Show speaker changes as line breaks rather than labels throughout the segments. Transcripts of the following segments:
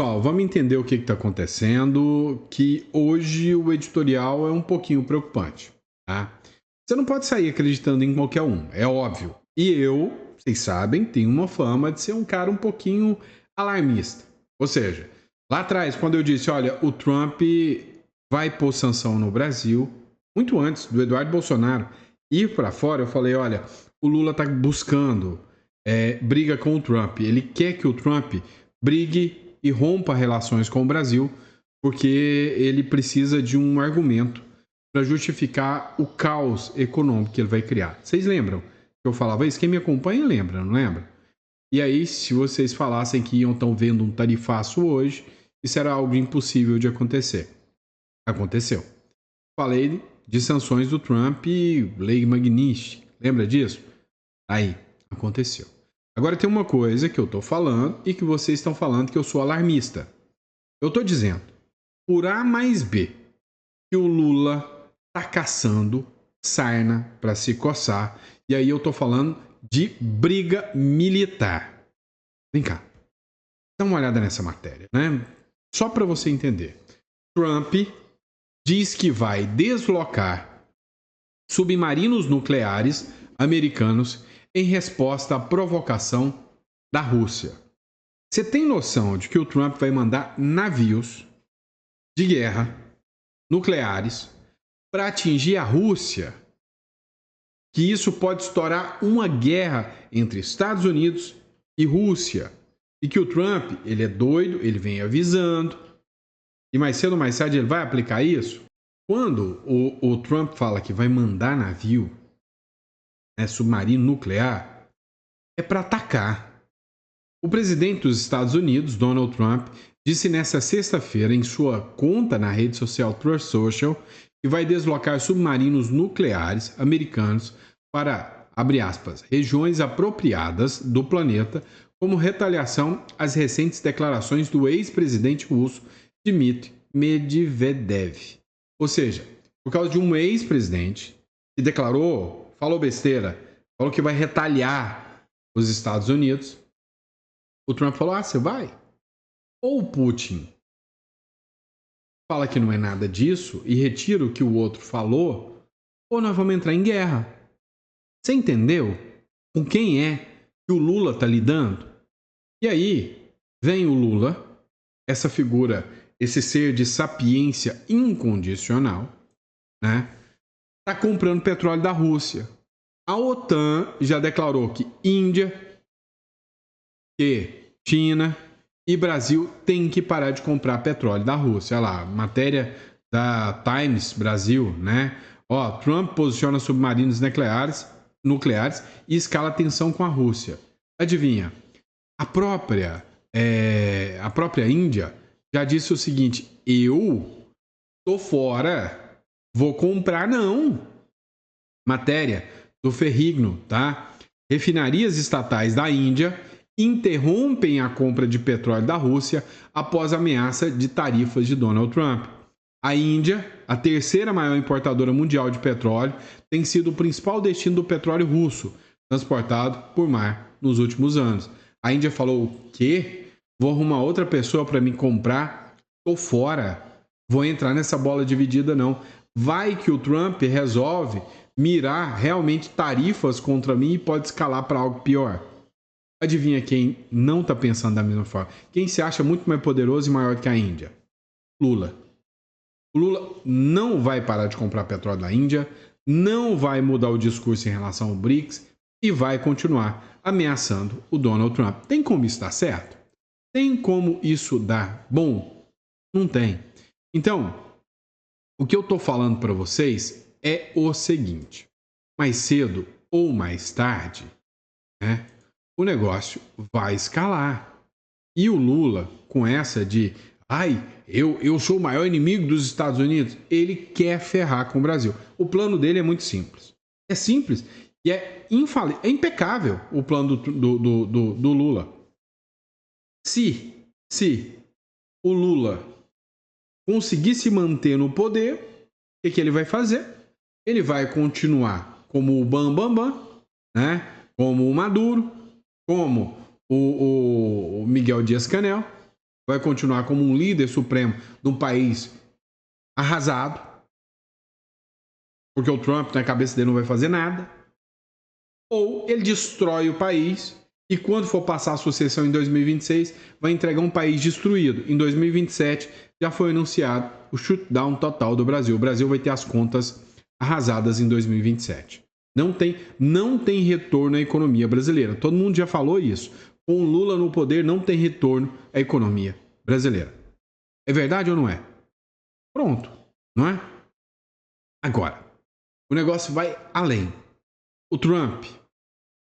Pessoal, vamos entender o que está acontecendo, que hoje o editorial é um pouquinho preocupante, tá? Você não pode sair acreditando em qualquer um, é óbvio. E eu, vocês sabem, tenho uma fama de ser um cara um pouquinho alarmista. Ou seja, lá atrás, quando eu disse, olha, o Trump vai pôr sanção no Brasil, muito antes do Eduardo Bolsonaro ir para fora, eu falei, olha, o Lula está buscando briga com o Trump. Ele quer que o Trump brigue e rompa relações com o Brasil, porque ele precisa de um argumento para justificar o caos econômico que ele vai criar. Vocês lembram que eu falava isso? Quem me acompanha lembra, não lembra? E aí, se vocês falassem que estão vendo um tarifaço hoje, isso era algo impossível de acontecer. Aconteceu. Falei de sanções do Trump e lei Magnitsky. Lembra disso? Aí, aconteceu. Agora tem uma coisa que eu tô falando e que vocês estão falando que eu sou alarmista. Eu tô dizendo, por A mais B, que o Lula tá caçando sarna para se coçar. E aí eu tô falando de briga militar. Vem cá. Dá uma olhada nessa matéria, né? Só para você entender. Trump diz que vai deslocar submarinos nucleares americanos em resposta à provocação da Rússia. Você tem noção de que o Trump vai mandar navios de guerra nucleares para atingir a Rússia? Que isso pode estourar uma guerra entre Estados Unidos e Rússia. E que o Trump, ele é doido, ele vem avisando. E mais cedo ou mais tarde ele vai aplicar isso? Quando o Trump fala que vai mandar navio, submarino nuclear, é para atacar. O presidente dos Estados Unidos, Donald Trump, disse nesta sexta-feira em sua conta na rede social Truth Social que vai deslocar submarinos nucleares americanos para, abre aspas, regiões apropriadas do planeta como retaliação às recentes declarações do ex-presidente russo Dmitry Medvedev. Ou seja, por causa de um ex-presidente que declarou, falou besteira, falou que vai retaliar os Estados Unidos, o Trump falou, você vai? Ou o Putin fala que não é nada disso e retira o que o outro falou, ou nós vamos entrar em guerra. Você entendeu com quem é que o Lula está lidando? E aí vem o Lula, essa figura, esse ser de sapiência incondicional, né? Está comprando petróleo da Rússia. A OTAN já declarou que Índia, que China e Brasil têm que parar de comprar petróleo da Rússia. Olha lá, matéria da Times Brasil, né? Ó, Trump posiciona submarinos nucleares e escala tensão com a Rússia. Adivinha? A própria Índia já disse o seguinte: eu tô fora, vou comprar não. Matéria do Ferrigno, tá? Refinarias estatais da Índia interrompem a compra de petróleo da Rússia após ameaça de tarifas de Donald Trump. A Índia, a terceira maior importadora mundial de petróleo, tem sido o principal destino do petróleo russo, transportado por mar nos últimos anos. A Índia falou, o quê? Vou arrumar outra pessoa para me comprar? Tô fora. Vou entrar nessa bola dividida, não. Vai que o Trump resolve mirar realmente tarifas contra mim e pode escalar para algo pior. Adivinha quem não está pensando da mesma forma? Quem se acha muito mais poderoso e maior que a Índia? Lula. O Lula não vai parar de comprar petróleo da Índia, não vai mudar o discurso em relação ao BRICS e vai continuar ameaçando o Donald Trump. Tem como isso dar certo? Tem como isso dar bom? Não tem. Então, o que eu estou falando para vocês é o seguinte: mais cedo ou mais tarde, né, o negócio vai escalar. E o Lula, com essa de eu sou o maior inimigo dos Estados Unidos, ele quer ferrar com o Brasil. O plano dele é muito simples. É simples e é infalível, é impecável o plano do Lula. Se o Lula conseguir se manter no poder, o que ele vai fazer? Ele vai continuar como o Bambambam, né? Como o Maduro, como o Miguel Dias-Canel, vai continuar como um líder supremo de um país arrasado, porque o Trump na cabeça dele não vai fazer nada, ou ele destrói o país e quando for passar a sucessão em 2026, vai entregar um país destruído. Em 2027, já foi anunciado o shutdown total do Brasil. O Brasil vai ter as contas arrasadas em 2027. Não tem retorno à economia brasileira. Todo mundo já falou isso. Com o Lula no poder, não tem retorno à economia brasileira. É verdade ou não é? Pronto, não é? Agora, o negócio vai além. O Trump,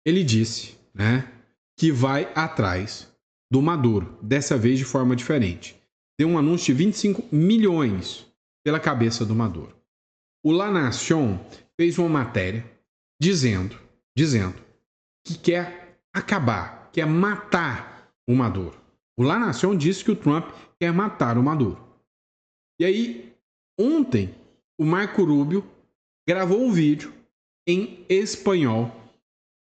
ele disse, né, que vai atrás do Maduro, dessa vez de forma diferente. Deu um anúncio de 25 milhões pela cabeça do Maduro. O La Nación fez uma matéria dizendo que quer acabar, quer matar o Maduro. O La Nación disse que o Trump quer matar o Maduro. E aí, ontem, o Marco Rubio gravou um vídeo em espanhol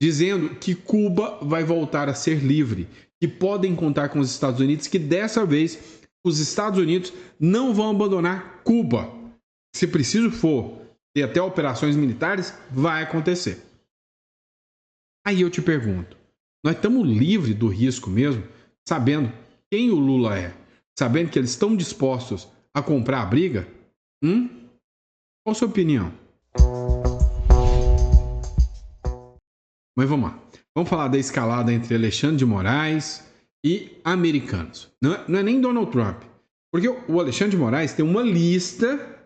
dizendo que Cuba vai voltar a ser livre, que podem contar com os Estados Unidos, que dessa vez os Estados Unidos não vão abandonar Cuba. Se preciso for ter até operações militares, vai acontecer. Aí eu te pergunto, nós estamos livres do risco mesmo, sabendo quem o Lula é, sabendo que eles estão dispostos a comprar a briga? Qual a sua opinião? Mas vamos lá. Vamos falar da escalada entre Alexandre de Moraes e americanos. Não é nem Donald Trump. Porque o Alexandre de Moraes tem uma lista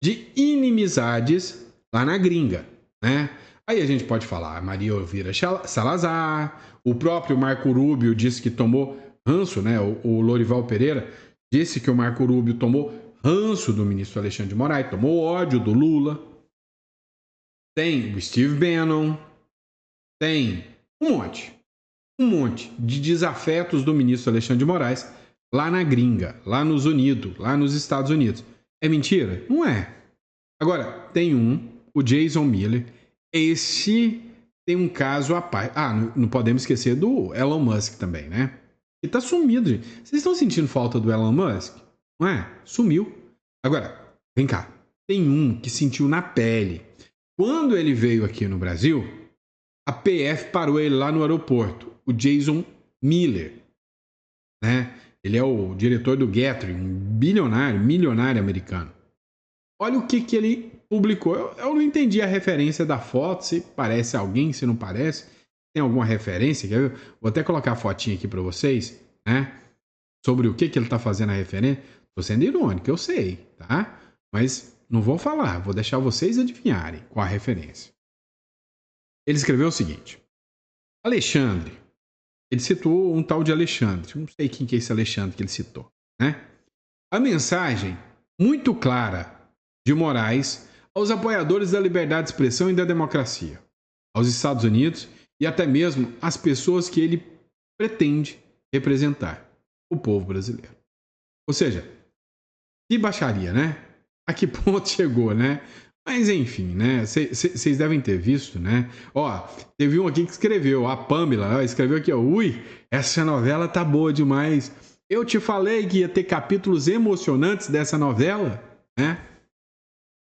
de inimizades lá na gringa, né? Aí a gente pode falar Maria Elvira Salazar, o próprio Marco Rubio disse que tomou ranço, né? O Lorival Pereira disse que o Marco Rubio tomou ranço do ministro Alexandre de Moraes, tomou ódio do Lula. Tem o Steve Bannon, tem um monte de desafetos do ministro Alexandre de Moraes lá na gringa, lá nos Estados Unidos. É mentira? Não é. Agora, tem o Jason Miller, esse tem um caso à parte. Não podemos esquecer do Elon Musk também, né? Ele tá sumido, gente. Vocês estão sentindo falta do Elon Musk? Não é? Sumiu. Agora, vem cá. Tem um que sentiu na pele. Quando ele veio aqui no Brasil, a PF parou ele lá no aeroporto, o Jason Miller, né? Ele é o diretor do Gathering, um milionário americano. Olha o que ele publicou. Eu não entendi a referência da foto, se parece alguém, se não parece. Tem alguma referência? Quer ver? Vou até colocar a fotinha aqui para vocês, né? Sobre o que ele está fazendo a referência. Estou sendo irônico, eu sei, tá? Mas não vou falar, vou deixar vocês adivinharem qual a referência. Ele escreveu o seguinte: Alexandre, ele citou um tal de Alexandre, não sei quem que é esse Alexandre que ele citou, né? A mensagem muito clara de Moraes aos apoiadores da liberdade de expressão e da democracia, aos Estados Unidos e até mesmo às pessoas que ele pretende representar, o povo brasileiro. Ou seja, que baixaria, né? A que ponto chegou, né? Mas enfim, né? Vocês devem ter visto, né? Ó, teve um aqui que escreveu, a Pamela, escreveu aqui, ó, ui, essa novela tá boa demais. Eu te falei que ia ter capítulos emocionantes dessa novela, né?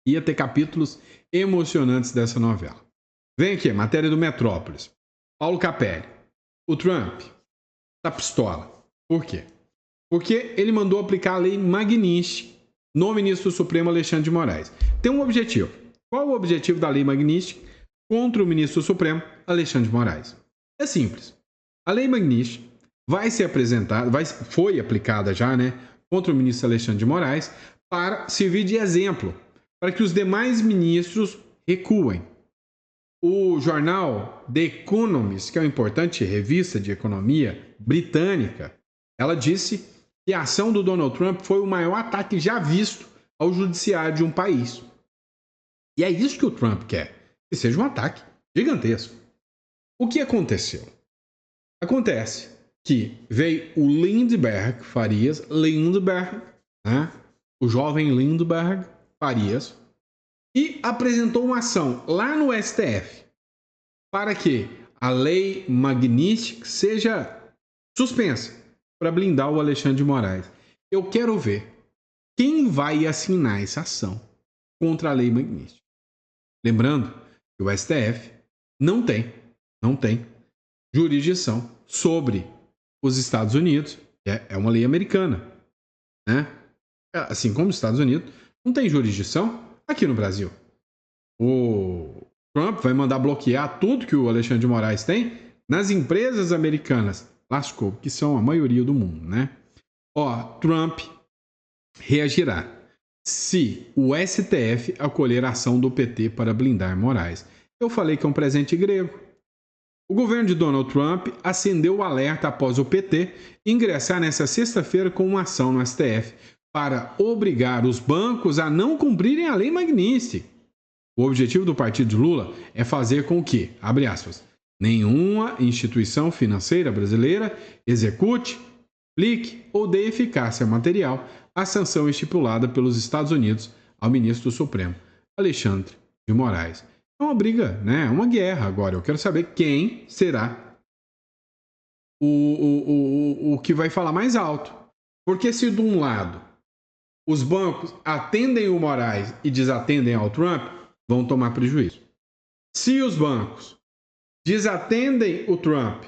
Ia ter capítulos emocionantes dessa novela. Vem aqui, matéria do Metrópolis. Paulo Capelli. O Trump tá pistola. Por quê? Porque ele mandou aplicar a lei Magnitsky no ministro Supremo Alexandre de Moraes. Tem um objetivo. Qual o objetivo da lei Magnitsky contra o ministro Supremo Alexandre de Moraes? É simples. A lei Magnitsky vai ser apresentada, foi aplicada já, né, contra o ministro Alexandre de Moraes para servir de exemplo para que os demais ministros recuem. O jornal The Economist, que é uma importante revista de economia britânica, ela disse que a ação do Donald Trump foi o maior ataque já visto ao judiciário de um país. E é isso que o Trump quer, que seja um ataque gigantesco. O que aconteceu? Acontece que veio o Lindbergh Farias, né? O jovem Lindbergh Farias, e apresentou uma ação lá no STF para que a lei Magnitsky seja suspensa, para blindar o Alexandre de Moraes. Eu quero ver quem vai assinar essa ação contra a lei Magnitsky. Lembrando que o STF não tem jurisdição sobre os Estados Unidos, que é uma lei americana, né? Assim como os Estados Unidos não tem jurisdição aqui no Brasil. O Trump vai mandar bloquear tudo que o Alexandre de Moraes tem nas empresas americanas. Lascou, que são a maioria do mundo, né? Trump reagirá se o STF acolher a ação do PT para blindar Moraes. Eu falei que é um presente grego. O governo de Donald Trump acendeu o alerta após o PT ingressar nesta sexta-feira com uma ação no STF para obrigar os bancos a não cumprirem a lei Magnitsky. O objetivo do partido de Lula é fazer com que, abre aspas, nenhuma instituição financeira brasileira execute, aplique ou dê eficácia material à sanção estipulada pelos Estados Unidos ao ministro do Supremo, Alexandre de Moraes. É uma briga, né? É uma guerra agora. Eu quero saber quem será o que vai falar mais alto. Porque se de um lado os bancos atendem o Moraes e desatendem ao Trump, vão tomar prejuízo. Se os bancos desatendem o Trump,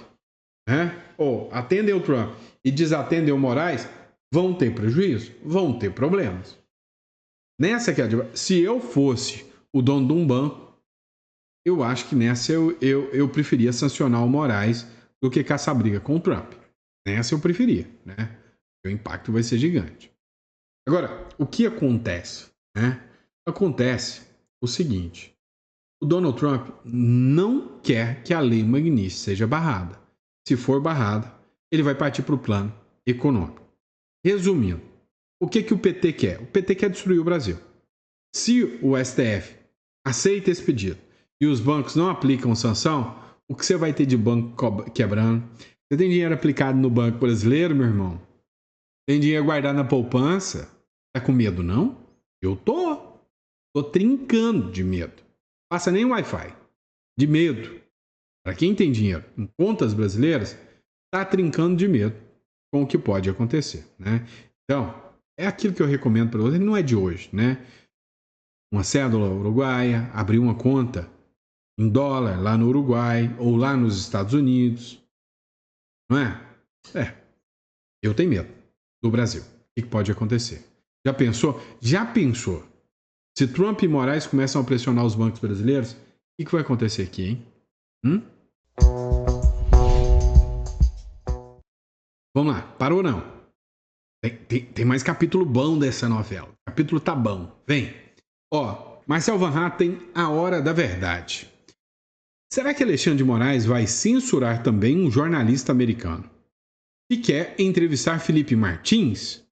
né? Ou atendem o Trump e desatendem o Moraes, vão ter prejuízo, vão ter problemas. Nessa que se eu fosse o dono de um banco, eu acho que nessa eu preferia sancionar o Moraes do que caçar briga com o Trump. Nessa eu preferia, né? O impacto vai ser gigante. Agora, o que acontece? Né? Acontece o seguinte: o Donald Trump não quer que a lei Magnitsky seja barrada. Se for barrada, ele vai partir para o plano econômico. Resumindo, o que o PT quer? O PT quer destruir o Brasil. Se o STF aceita esse pedido e os bancos não aplicam sanção, o que você vai ter de banco quebrando? Você tem dinheiro aplicado no banco brasileiro, meu irmão? Tem dinheiro guardado na poupança? Tá com medo, não? Eu tô. Tô trincando de medo. Passa nem Wi-Fi. De medo. Para quem tem dinheiro em contas brasileiras, tá trincando de medo com o que pode acontecer, né? Então, é aquilo que eu recomendo para você, não é de hoje, né? Uma cédula uruguaia, abrir uma conta em dólar lá no Uruguai ou lá nos Estados Unidos, não é? Eu tenho medo do Brasil. O que pode acontecer? Já pensou? Se Trump e Moraes começam a pressionar os bancos brasileiros, o que vai acontecer aqui, hein? Vamos lá, parou ou não? Tem mais capítulo bom dessa novela. O capítulo tá bom. Vem. Marcel Van Hatten, A Hora da Verdade. Será que Alexandre de Moraes vai censurar também um jornalista americano que quer entrevistar Felipe Martins?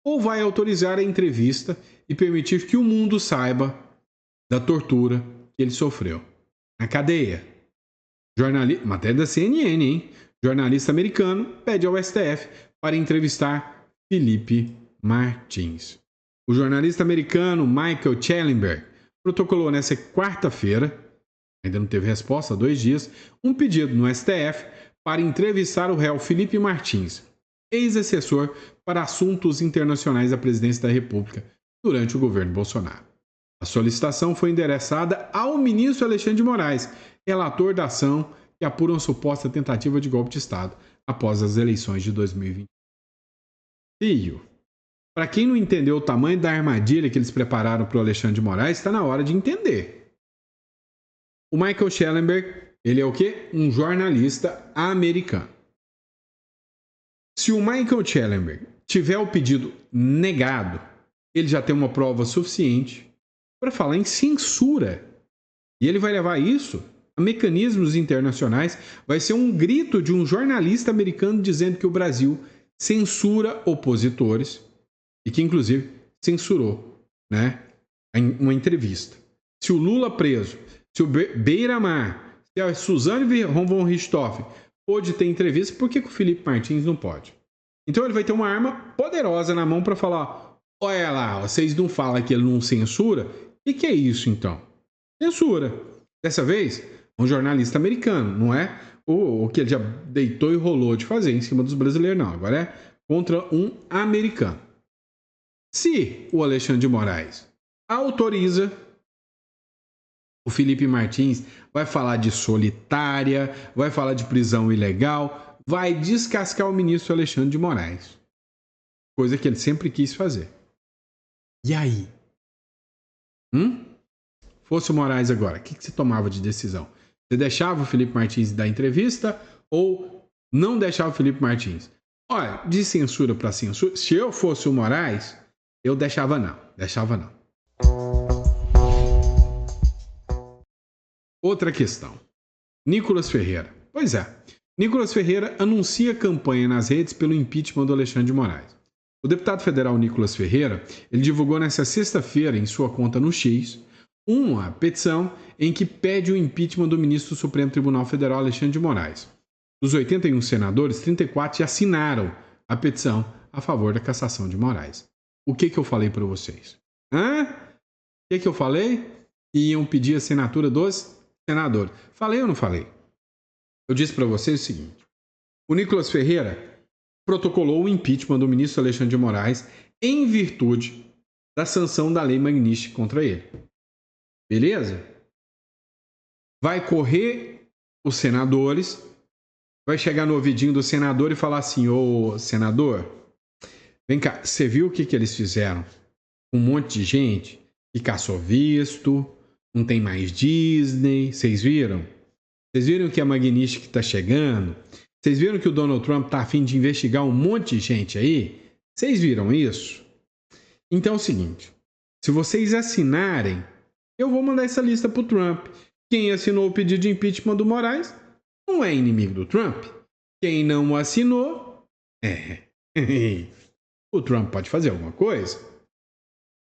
Ou vai autorizar a entrevista e permitir que o mundo saiba da tortura que ele sofreu na cadeia? Matéria da CNN, hein? Jornalista americano pede ao STF para entrevistar Felipe Martins. O jornalista americano Michael Schellenberg protocolou nesta quarta-feira, ainda não teve resposta há 2 dias, um pedido no STF para entrevistar o réu Felipe Martins, ex-assessor para assuntos internacionais da presidência da República durante o governo Bolsonaro. A solicitação foi endereçada ao ministro Alexandre de Moraes, relator da ação que apura uma suposta tentativa de golpe de Estado após as eleições de 2020. Para quem não entendeu o tamanho da armadilha que eles prepararam para o Alexandre de Moraes, está na hora de entender. O Michael Schellenberg, ele é o quê? Um jornalista americano. Se o Michael Schellenberg tiver o pedido negado, ele já tem uma prova suficiente para falar em censura. E ele vai levar isso a mecanismos internacionais. Vai ser um grito de um jornalista americano dizendo que o Brasil censura opositores e que, inclusive, censurou, né, uma entrevista. Se o Lula preso, se o Beira-Mar, se a Suzane von Richthofen pôde ter entrevista, por que o Felipe Martins não pode? Então ele vai ter uma arma poderosa na mão para falar: olha lá, vocês não falam que ele não censura? O que é isso então? Censura. Dessa vez, um jornalista americano, não é o que ele já deitou e rolou de fazer em cima dos brasileiros, não. Agora é contra um americano. Se o Alexandre de Moraes autoriza, o Felipe Martins vai falar de solitária, vai falar de prisão ilegal, vai descascar o ministro Alexandre de Moraes. Coisa que ele sempre quis fazer. E aí? Fosse o Moraes agora, o que você tomava de decisão? Você deixava o Felipe Martins dar entrevista ou não deixava o Felipe Martins? Olha, de censura para censura, se eu fosse o Moraes, eu deixava não. Outra questão. Nicolas Ferreira. Pois é, Nicolas Ferreira anuncia campanha nas redes pelo impeachment do Alexandre de Moraes. O deputado federal Nicolas Ferreira, ele divulgou nesta sexta-feira em sua conta no X uma petição em que pede o impeachment do ministro do Supremo Tribunal Federal Alexandre de Moraes. Dos 81 senadores, 34 já assinaram a petição a favor da cassação de Moraes. O que eu falei para vocês? O que eu falei? Iam pedir a assinatura dos senadores. Falei ou não falei? Eu disse para vocês o seguinte: o Nicolas Ferreira protocolou o impeachment do ministro Alexandre de Moraes em virtude da sanção da Lei Magnitsky contra ele. Beleza? Vai correr os senadores, vai chegar no ouvidinho do senador e falar assim: ô senador, vem cá, você viu o que eles fizeram? Um monte de gente que caçou visto, não tem mais Disney, vocês viram? Vocês viram que a Magnitsky está chegando? Vocês viram que o Donald Trump está a fim de investigar um monte de gente aí? Vocês viram isso? Então é o seguinte, se vocês assinarem, eu vou mandar essa lista para o Trump. Quem assinou o pedido de impeachment do Moraes não é inimigo do Trump. Quem não assinou, o Trump pode fazer alguma coisa.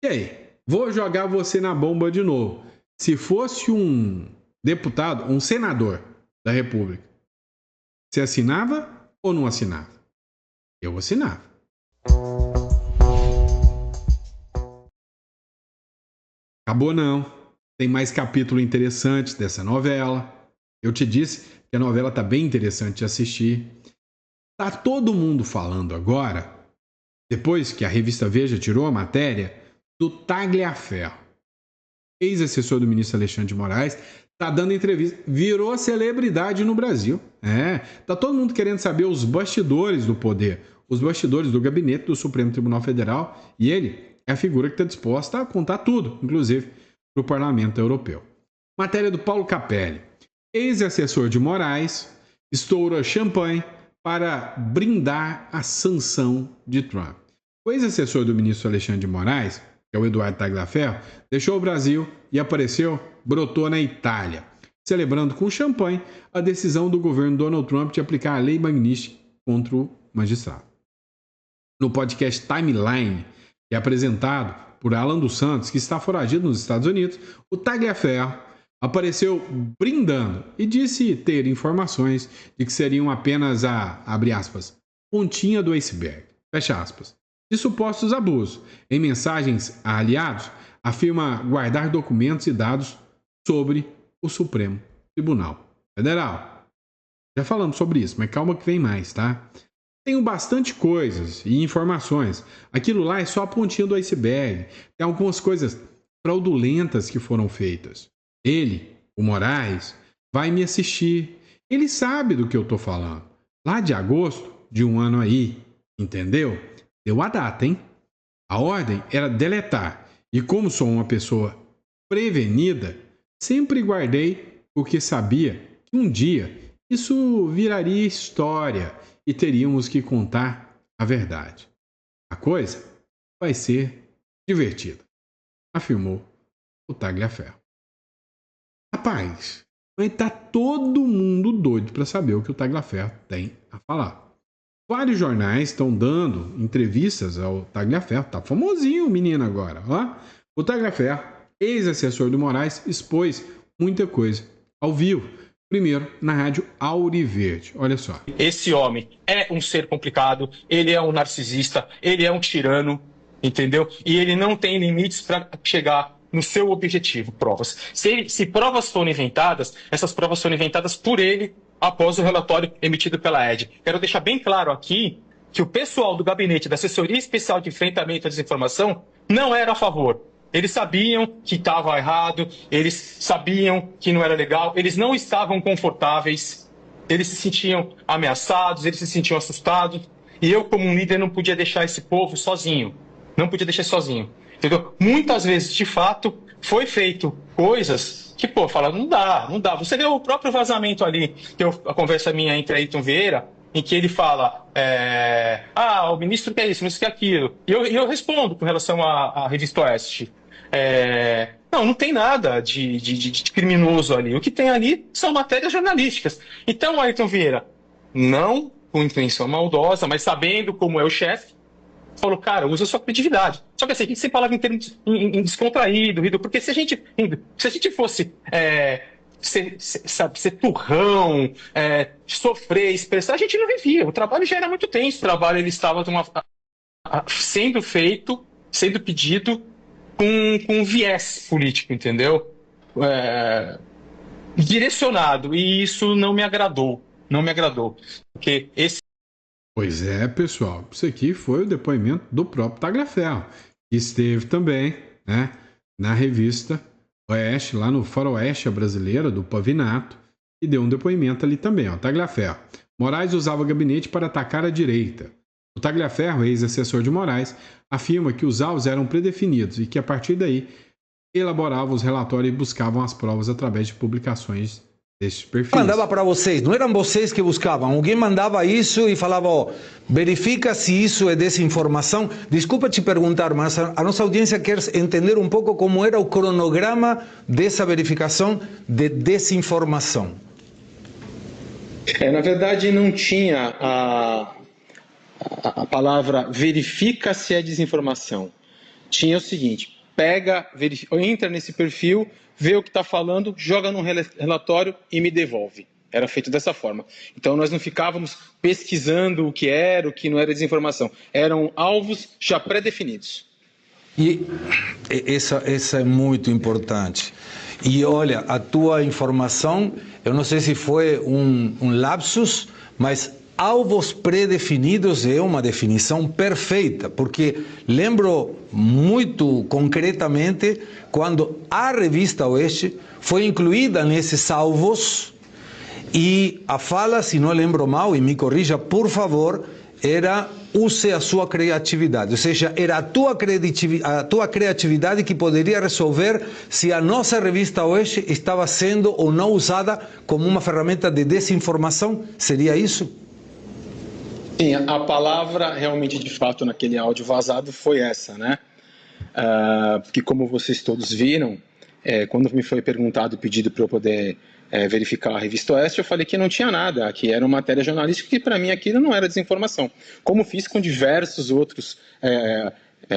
E aí? Vou jogar você na bomba de novo. Se fosse um deputado, um senador da República, você assinava ou não assinava? Eu assinava. Acabou não. Tem mais capítulo interessante dessa novela. Eu te disse que a novela tá bem interessante de assistir. Tá todo mundo falando agora, depois que a revista Veja tirou a matéria, do Tagliaferro. Ex-assessor do ministro Alexandre de Moraes, tá dando entrevista, virou celebridade no Brasil. Tá todo mundo querendo saber os bastidores do poder, os bastidores do gabinete do Supremo Tribunal Federal, e ele é a figura que está disposta a contar tudo, inclusive para o Parlamento Europeu. Matéria do Paulo Capelli. Ex-assessor de Moraes estoura champanhe para brindar a sanção de Trump. O ex-assessor do ministro Alexandre de Moraes, que é o Eduardo Tagliaferro, deixou o Brasil e brotou na Itália, celebrando com champanhe a decisão do governo Donald Trump de aplicar a Lei Magnitsky contra o magistrado. No podcast Timeline, que é apresentado por Alan dos Santos, que está foragido nos Estados Unidos, o Tagliaferro apareceu brindando e disse ter informações de que seriam apenas a, abre aspas, pontinha do iceberg, fecha aspas, de supostos abusos. Em mensagens a aliados, afirma guardar documentos e dados sobre o Supremo Tribunal Federal. Já falamos sobre isso, mas calma que vem mais, tá? Tenho bastante coisas e informações. Aquilo lá é só a pontinha do iceberg. Tem algumas coisas fraudulentas que foram feitas. Ele, o Moraes, vai me assistir. Ele sabe do que eu tô falando. Lá de agosto de um ano aí, entendeu? Deu a data, hein? A ordem era deletar. E como sou uma pessoa prevenida, sempre guardei porque sabia que um dia isso viraria história e teríamos que contar a verdade. A coisa vai ser divertida, afirmou o Tagliaferro. Rapaz, mas tá todo mundo doido para saber o que o Tagliaferro tem a falar. Vários jornais estão dando entrevistas ao Tagliaferro. Tá famosinho o menino agora. Ó. O Tagliaferro, ex-assessor do Moraes, expôs muita coisa ao vivo. Primeiro, na rádio Auriverde. Olha só.
Esse homem é um ser complicado, ele é um narcisista, ele é um tirano, entendeu? E ele não tem limites para chegar no seu objetivo, provas. Se provas foram inventadas, essas provas foram inventadas por ele após o relatório emitido pela ED. Quero deixar bem claro aqui que o pessoal do gabinete da Assessoria Especial de Enfrentamento à Desinformação não era a favor. Eles sabiam que estava errado, eles sabiam que não era legal, eles não estavam confortáveis, eles se sentiam ameaçados, eles se sentiam assustados. E eu, como um líder, não podia deixar esse povo sozinho. Não podia deixar sozinho. Entendeu? Muitas vezes, de fato, foi feito coisas que, fala, não dá, não dá. Você vê o próprio vazamento ali, a conversa minha entre Ayrton Vieira, em que ele fala, o ministro quer isso, o ministro quer aquilo. E eu respondo com relação à Revista Oeste. Não tem nada de criminoso ali. O que tem ali são matérias jornalísticas. Então, Ayrton Vieira, não com intenção maldosa, mas sabendo como é o chefe, falou, cara, usa a sua criatividade. Só que assim, a gente sempre falava em termos em descontraído, porque se a gente fosse ser turrão, sofrer, expressar, a gente não vivia. O trabalho já era muito tenso. O trabalho ele estava sendo feito, sendo pedido com viés político, entendeu? Direcionado. E isso não me agradou. Não me agradou. Porque esse...
Pois é, pessoal. Isso aqui foi o depoimento do próprio Tagliaferro, que esteve também, né, na revista Oeste, lá no Faroeste Brasileira, do Pavinato, e deu um depoimento ali também, ó. Tagliaferro. Moraes usava o gabinete para atacar a direita. O Tagliaferro, ex-assessor de Moraes, afirma que os alvos eram predefinidos e que, a partir daí, elaboravam os relatórios e buscavam as provas através de publicações desses perfis.
Mandava para vocês, não eram vocês que buscavam. Alguém mandava isso e falava, verifica se isso é desinformação. Desculpa te perguntar, mas a nossa audiência quer entender um pouco como era o cronograma dessa verificação de desinformação.
Na verdade, não tinha a palavra verifica se é desinformação. Tinha o seguinte, entra nesse perfil, vê o que está falando, joga num relatório e me devolve. Era feito dessa forma. Então, nós não ficávamos pesquisando o que era, o que não era desinformação. Eram alvos já pré-definidos.
E essa é muito importante. E olha, a tua informação, eu não sei se foi um lapsus, mas alvos pré-definidos é uma definição perfeita, porque lembro muito concretamente quando a Revista Oeste foi incluída nesses alvos e a fala, se não lembro mal, e me corrija por favor, era use a sua criatividade, ou seja, era a tua criatividade que poderia resolver se a nossa Revista Oeste estava sendo ou não usada como uma ferramenta de desinformação, seria isso?
Sim, a palavra realmente, de fato, naquele áudio vazado foi essa, né? Porque como vocês todos viram, quando me foi perguntado, pedido para eu poder verificar a Revista Oeste, eu falei que não tinha nada, que era uma matéria jornalística, que para mim aquilo não era desinformação. Como fiz com diversos outros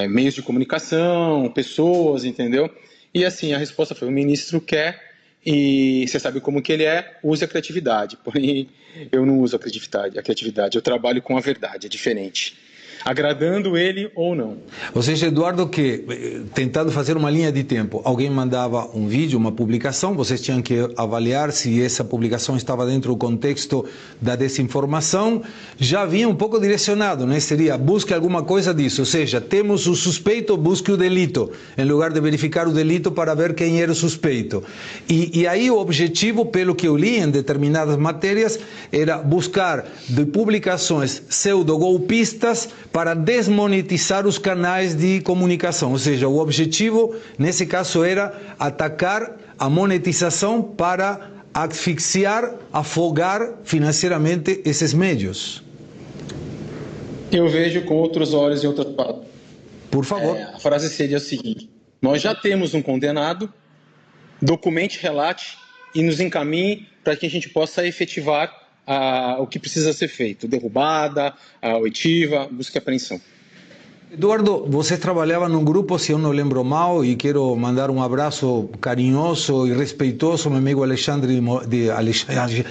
meios de comunicação, pessoas, entendeu? E assim, a resposta foi, o ministro quer, e você sabe como que ele use a criatividade. Porém, eu não uso a criatividade, eu trabalho com a verdade, é diferente. Agradando ele ou não.
Ou seja, Eduardo, que tentando fazer uma linha de tempo, alguém mandava um vídeo, uma publicação, vocês tinham que avaliar se essa publicação estava dentro do contexto da desinformação, já vinha um pouco direcionado, né? Seria, busque alguma coisa disso, ou seja, temos o suspeito, busque o delito, em lugar de verificar o delito para ver quem era o suspeito. E aí o objetivo, pelo que eu li em determinadas matérias, era buscar de publicações pseudo-golpistas para desmonetizar os canais de comunicação, ou seja, o objetivo nesse caso era atacar a monetização para asfixiar, afogar financeiramente esses meios.
Eu vejo com outros olhos e outras palavras.
Por favor.
A frase seria o seguinte, nós já temos um condenado, documente, relate e nos encaminhe para que a gente possa efetivar o que precisa ser feito, derrubada, oitiva, busca e apreensão.
Eduardo, você trabalhava num grupo, se eu não lembro mal, e quero mandar um abraço carinhoso e respeitoso ao meu amigo Alexandre,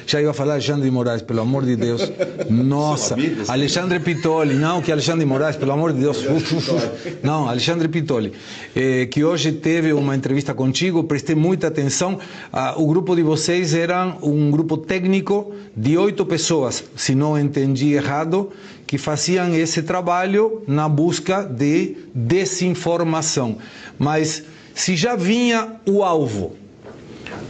já ia falar Alexandre de Moraes, pelo amor de Deus. Nossa, Alexandre Pitoli, não, que Alexandre de Moraes, pelo amor de Deus. Não, Alexandre Pitoli, que hoje teve uma entrevista contigo, prestei muita atenção. O grupo de vocês era um grupo técnico de 8 pessoas, se não entendi errado, que faziam esse trabalho na busca de desinformação. Mas se já vinha o alvo,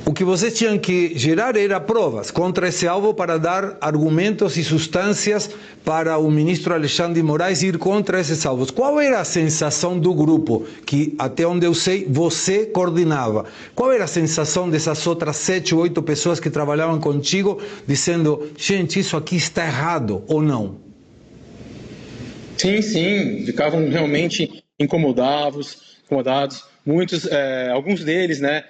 o que vocês tinham que gerar era provas contra esse alvo para dar argumentos e substâncias para o ministro Alexandre de Moraes ir contra esses alvos. Qual era a sensação do grupo que, até onde eu sei, você coordenava? Qual era a sensação dessas outras 7 ou 8 pessoas que trabalhavam contigo, dizendo, gente, isso aqui está errado ou não?
Sim, ficavam realmente incomodados. Muitos, alguns deles, né,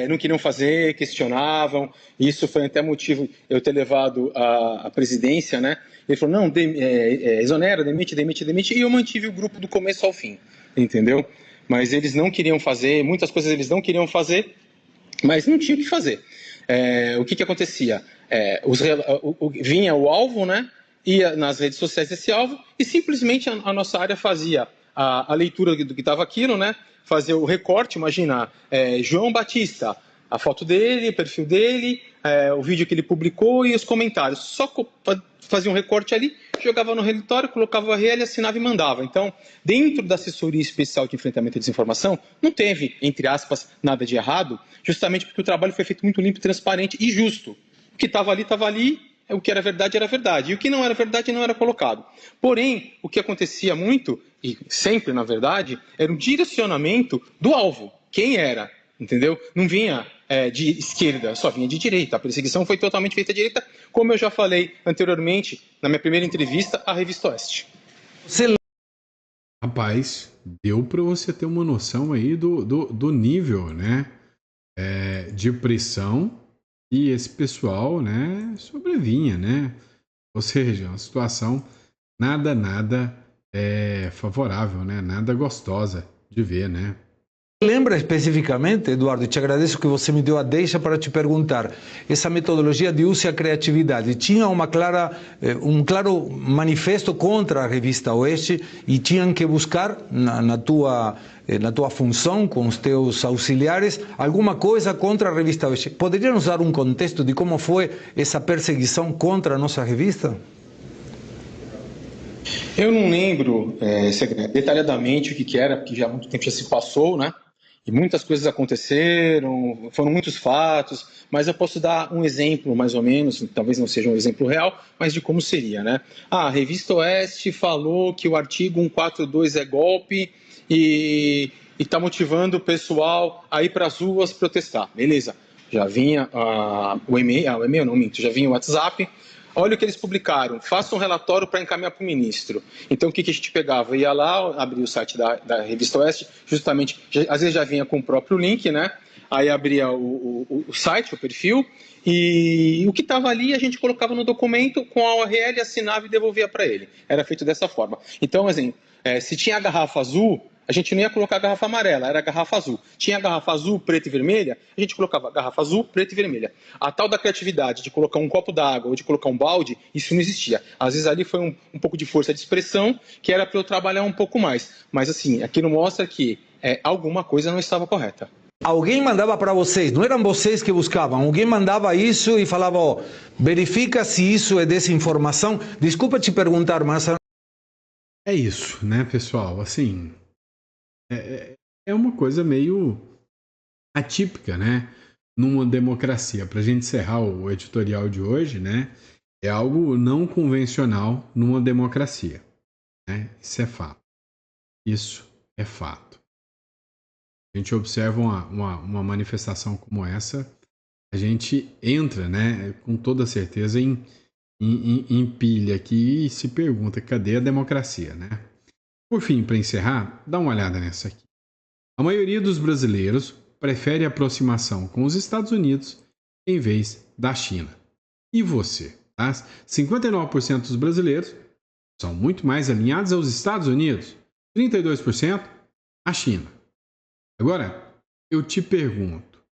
não queriam fazer, questionavam. Isso foi até motivo eu ter levado a presidência, né? Ele falou, não, exonera, demite, e eu mantive o grupo do começo ao fim, entendeu? Mas eles não queriam fazer, muitas coisas eles não queriam fazer, mas não tinha o que fazer. O que acontecia? Vinha o alvo, né? Ia nas redes sociais desse alvo e simplesmente a nossa área fazia a leitura do que estava aquilo, né? Fazia o recorte, imagina, João Batista, a foto dele, o perfil dele, o vídeo que ele publicou e os comentários. Só fazia um recorte ali, jogava no relatório, colocava o URL, assinava e mandava. Então, dentro da assessoria especial de enfrentamento à desinformação, não teve, entre aspas, nada de errado, justamente porque o trabalho foi feito muito limpo, transparente e justo. O que estava ali, o que era verdade, e o que não era verdade não era colocado. Porém, o que acontecia muito, e sempre na verdade, era um direcionamento do alvo. Quem era, entendeu? Não vinha de esquerda, só vinha de direita. A perseguição foi totalmente feita à direita, como eu já falei anteriormente, na minha primeira entrevista, à Revista Oeste.
Rapaz, deu para você ter uma noção aí do nível, né, de pressão e esse pessoal, né, sobrevinha, né? Ou seja, uma situação nada favorável, né? Nada gostosa de ver, né?
Lembra especificamente, Eduardo, te agradeço que você me deu a deixa para te perguntar, essa metodologia de uso e a criatividade tinha um claro manifesto contra a Revista Oeste e tinham que buscar na tua função com os teus auxiliares alguma coisa contra a Revista Oeste. Poderia nos dar um contexto de como foi essa perseguição contra a nossa revista?
Eu não lembro detalhadamente o que era, porque já há muito tempo já se passou, né? E muitas coisas aconteceram, foram muitos fatos, mas eu posso dar um exemplo, mais ou menos, talvez não seja um exemplo real, mas de como seria, né? A Revista Oeste falou que o artigo 142 é golpe e está motivando o pessoal a ir para as ruas protestar. Beleza, já vinha o e-mail não minto, já vinha o WhatsApp. Olha o que eles publicaram, faça um relatório para encaminhar para o ministro. Então, o que a gente pegava? Ia lá, abria o site da Revista Oeste, justamente, às vezes já vinha com o próprio link, né? Aí abria o site, o perfil, e o que estava ali a gente colocava no documento com a URL, assinava e devolvia para ele. Era feito dessa forma. Então, assim, se tinha a garrafa azul, a gente não ia colocar a garrafa amarela, era a garrafa azul. Tinha a garrafa azul, preta e vermelha, a gente colocava garrafa azul, preta e vermelha. A tal da criatividade de colocar um copo d'água ou de colocar um balde, isso não existia. Às vezes ali foi um pouco de força de expressão, que era para eu trabalhar um pouco mais. Mas assim, aquilo mostra que alguma coisa não estava correta.
Alguém mandava para vocês, não eram vocês que buscavam, alguém mandava isso e falava, verifica se isso é desinformação. Desculpa te perguntar, mas...
É isso, né, pessoal? Assim, é uma coisa meio atípica, né? Numa democracia. Para a gente encerrar o editorial de hoje, né? É algo não convencional numa democracia, né? Isso é fato. Isso é fato. A gente observa uma manifestação como essa, a gente entra, né? Com toda certeza em pilha aqui e se pergunta, cadê a democracia, né? Por fim, para encerrar, dá uma olhada nessa aqui. A maioria dos brasileiros prefere aproximação com os Estados Unidos em vez da China. E você? Tá? 59% dos brasileiros são muito mais alinhados aos Estados Unidos. 32% a China. Agora, eu te pergunto,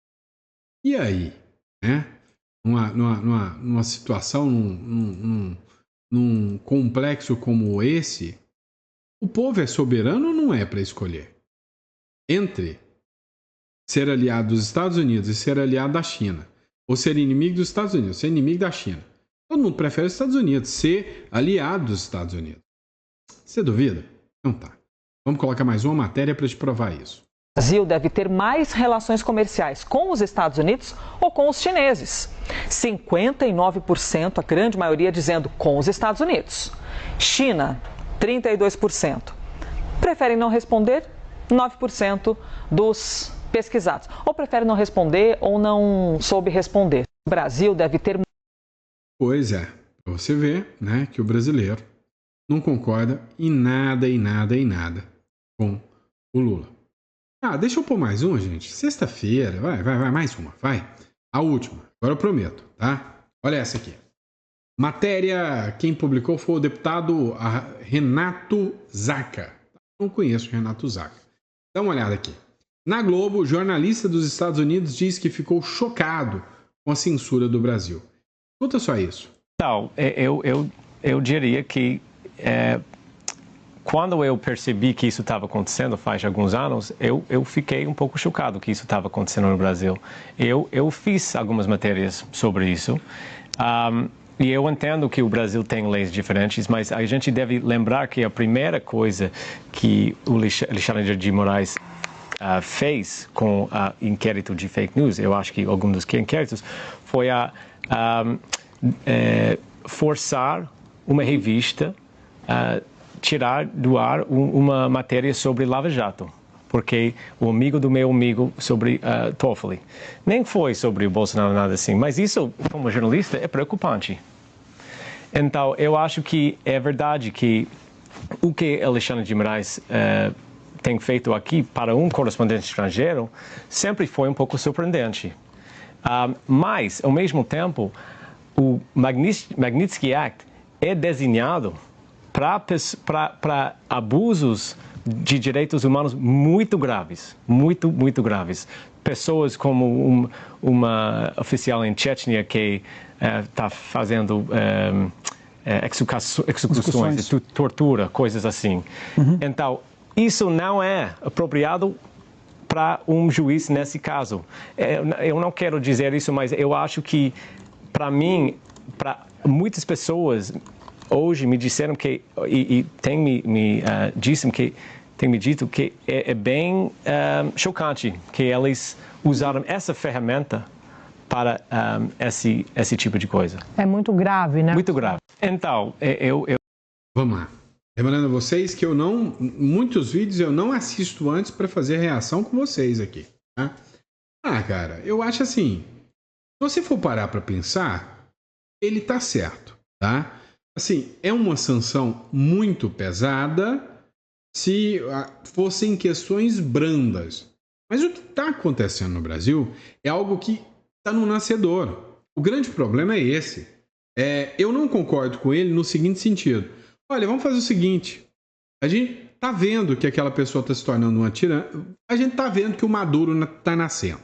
e aí, né? Numa situação, num complexo como esse, o povo é soberano ou não é para escolher? Entre ser aliado dos Estados Unidos e ser aliado da China, ou ser inimigo dos Estados Unidos, ser inimigo da China. Todo mundo prefere os Estados Unidos, ser aliado dos Estados Unidos. Você duvida? Então tá. Vamos colocar mais uma matéria para te provar isso.
O Brasil deve ter mais relações comerciais com os Estados Unidos ou com os chineses. 59%, a grande maioria, dizendo com os Estados Unidos. China, 32%. Preferem não responder, 9% dos pesquisados. Ou preferem não responder ou não soube responder. O Brasil deve ter...
Pois é, você vê, né, que o brasileiro não concorda em nada com o Lula. Ah, deixa eu pôr mais uma, gente. Sexta-feira, vai, mais uma, vai. A última, agora eu prometo, tá? Olha essa aqui. Matéria, quem publicou foi o deputado Renato Zaca. Não conheço o Renato Zaca. Dá uma olhada aqui. Na Globo, o jornalista dos Estados Unidos diz que ficou chocado com a censura do Brasil. Escuta só isso.
Não, eu diria que quando eu percebi que isso estava acontecendo faz alguns anos, eu fiquei um pouco chocado que isso estava acontecendo no Brasil. Eu fiz algumas matérias sobre isso. E eu entendo que o Brasil tem leis diferentes, mas a gente deve lembrar que a primeira coisa que o Alexandre de Moraes fez com o inquérito de fake news, eu acho que algum dos inquéritos, foi forçar uma revista a tirar do ar uma matéria sobre Lava Jato, porque o amigo do meu amigo sobre Toffoli. Nem foi sobre o Bolsonaro, nada assim, mas isso, como jornalista, é preocupante. Então, eu acho que é verdade que o que Alexandre de Moraes tem feito aqui para um correspondente estrangeiro sempre foi um pouco surpreendente. Mas, ao mesmo tempo, o Magnitsky Act é desenhado para abusos de direitos humanos muito graves, muito graves. Pessoas como uma oficial em Chechnya que está fazendo execuções, tortura, coisas assim. Uhum. Então, isso não é apropriado para um juiz nesse caso. Eu não quero dizer isso, mas eu acho que, para mim, para muitas pessoas hoje me disseram que, e tem me dito que é bem chocante que eles usaram essa ferramenta para esse tipo de coisa.
É muito grave, né?
Muito grave. Então,
Vamos lá. Lembrando a vocês que muitos vídeos eu não assisto antes para fazer reação com vocês aqui. Tá? Cara, eu acho assim, se você for parar para pensar, ele tá certo, tá? Assim, é uma sanção muito pesada se fossem questões brandas. Mas o que está acontecendo no Brasil é algo que está no nascedor. O grande problema é esse. Eu não concordo com ele no seguinte sentido. Olha, vamos fazer o seguinte. A gente está vendo que aquela pessoa está se tornando uma tirana. A gente está vendo que o Maduro está nascendo.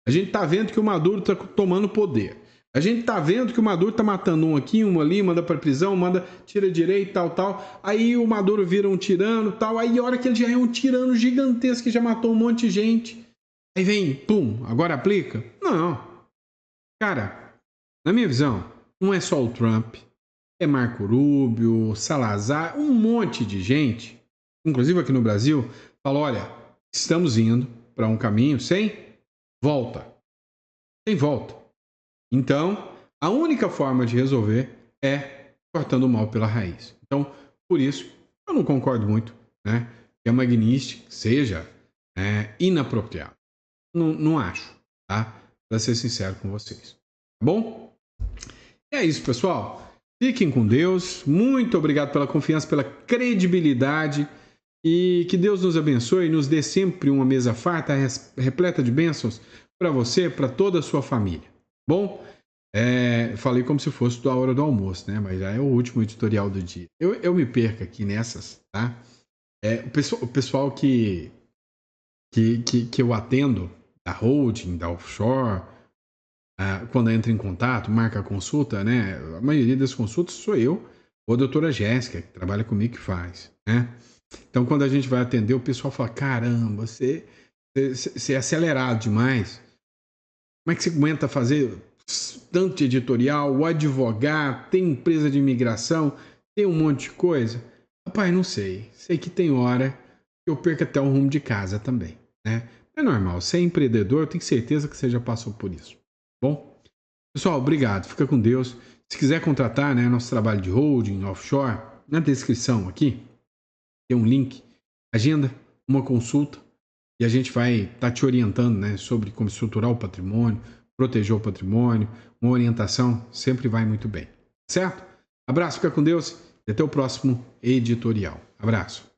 A gente está vendo que o Maduro está tomando poder. A gente está vendo que o Maduro está matando um aqui, um ali, manda para prisão, tira direito, tal. Aí o Maduro vira um tirano, tal. Aí a hora que ele já é um tirano gigantesco que já matou um monte de gente. Aí vem, pum, agora aplica? Não. Cara, na minha visão, não é só o Trump. É Marco Rubio, Salazar, um monte de gente, inclusive aqui no Brasil, fala, olha, estamos indo para um caminho sem volta. Sem volta. Então, a única forma de resolver é cortando o mal pela raiz. Então, por isso, eu não concordo muito, né, que a Magnitsky seja inapropriada. Não acho, tá? Para ser sincero com vocês. Tá bom? É isso, pessoal. Fiquem com Deus. Muito obrigado pela confiança, pela credibilidade. E que Deus nos abençoe e nos dê sempre uma mesa farta, repleta de bênçãos para você, para toda a sua família. Bom, falei como se fosse da hora do almoço, né? Mas já é o último editorial do dia. Eu me perco aqui nessas, tá? O pessoal que eu atendo, da holding, da offshore, quando entra em contato, marca a consulta, né? A maioria das consultas sou eu ou a doutora Jéssica, que trabalha comigo, que faz, né? Então, quando a gente vai atender, o pessoal fala, caramba, você é acelerado demais. Como é que você aguenta fazer tanto de editorial, o advogar, tem empresa de imigração, tem um monte de coisa? Rapaz, não sei. Sei que tem hora que eu perco até o rumo de casa também, né? É normal. Você é empreendedor, eu tenho certeza que você já passou por isso. Bom? Pessoal, obrigado. Fica com Deus. Se quiser contratar, né, nosso trabalho de holding, offshore, na descrição aqui tem um link. Agenda uma consulta e a gente vai estar te orientando, né, sobre como estruturar o patrimônio, proteger o patrimônio. Uma orientação sempre vai muito bem. Certo? Abraço, fica com Deus e até o próximo editorial. Abraço.